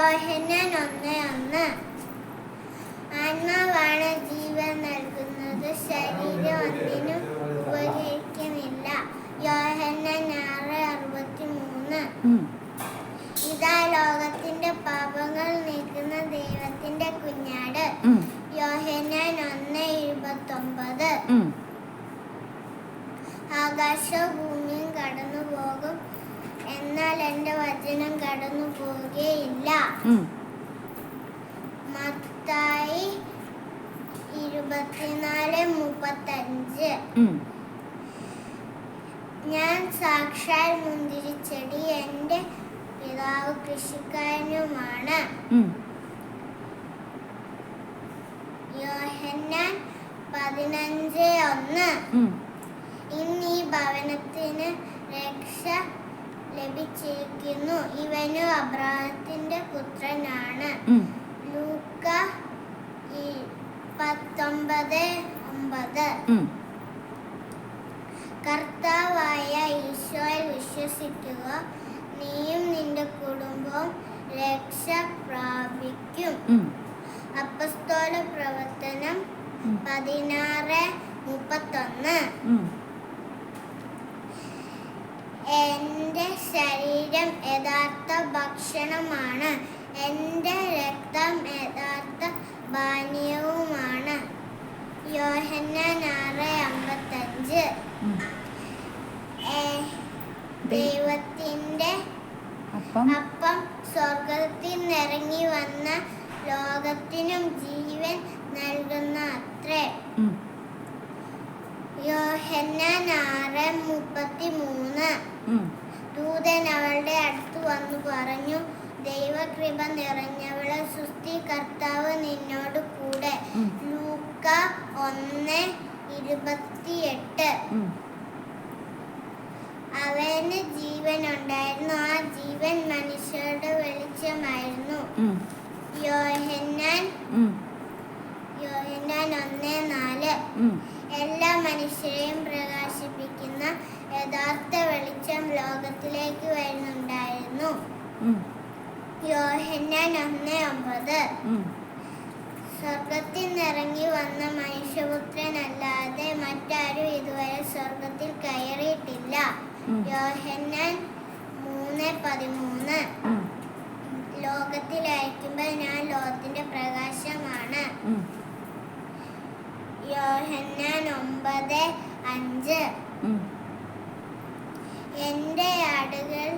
യോഹന്നാൻ 1:1 ആത്മാവാണ് ജീവൻ നൽകുന്നത്, ശരീരം ഒന്നിനും ഉപകരിക്കുന്നില്ല. യോഹന്നാൻ 6:63 ഇതാ ലോകത്തിന്റെ പാപങ്ങൾ നീക്കുന്ന ദൈവത്തിന്റെ കുഞ്ഞാട്. യോഹന്നാൻ 1:29 ആകാശവും ഭൂമിയും കടന്നു പോകും, എന്നാൽ എന്റെ വചനം കടന്നു പോവുകയില്ല. മത്തായി 24:35 ഞാൻ സാക്ഷാൽ മുന്തിരിച്ചെടി, എന്റെ പിതാവ് കൃഷിക്കാരനുമാണ്. യോഹന്നാൻ 15:1 ഇന്ന് ഈ ഭവനത്തിന് രക്ഷ ലഭിച്ചിരിക്കുന്നു, ഇവനു അബ്രാഹത്തിന്റെ പുത്രനാണ്. ലൂക്ക 19:9 കർത്താവായ ഈശോയിൽ വിശ്വസിക്കുക, നീയും നിന്റെ കുടുംബവും രക്ഷ പ്രാപിക്കും. അപ്പസ്തോല പ്രവർത്തനം 16:31 എന്റെ ശരീരം യഥാർത്ഥ ഭക്ഷണമാണ്, എന്റെ രക്തം യഥാർത്ഥ പാനീയവുമാണ്. യോഹന്നാൻ 6:55 ദൈവത്തിന്റെ അപ്പം സ്വർഗത്തിൽ നിന്നിറങ്ങി വന്ന ലോകത്തിനും ജീവൻ നൽകുന്ന അത്രേ. യോഹന്നാൻ 6:33 ദൂതൻ അവളുടെ അടുത്ത് വന്നു പറഞ്ഞു, ദൈവകൃപ നിറഞ്ഞവളെ സുസ്തി, കർത്താവ് നിന്നോട് കൂടെ. ലൂക്ക 1:28 അവന് ജീവൻ ഉണ്ടായിരുന്നു, ആ ജീവൻ മനുഷ്യരുടെ വെളിച്ചമായിരുന്നു. യോഹന്നാൻ 1:4 എല്ലാ മനുഷ്യരെയും പ്രകാശിപ്പിക്കുന്ന യഥാർത്ഥ വെളിച്ചം ലോകത്തിലേക്ക് വരുന്നുണ്ടായിരുന്നു. യോഹന്നാൻ 1:9 സ്വർഗത്തിൽ നിന്നിറങ്ങി വന്ന മനുഷ്യപുത്രനല്ലാതെ മറ്റാരും ഇതുവരെ സ്വർഗത്തിൽ കയറിയിട്ടില്ല. യോഹന്നാൻ 3:13 ലോകത്തിൽ അയക്കുമ്പോൾ ഞാൻ ലോകത്തിന്റെ പ്രകാശമാണ്. യോഹന്നാൻ 9:5 എന്റെ ആടുകൾ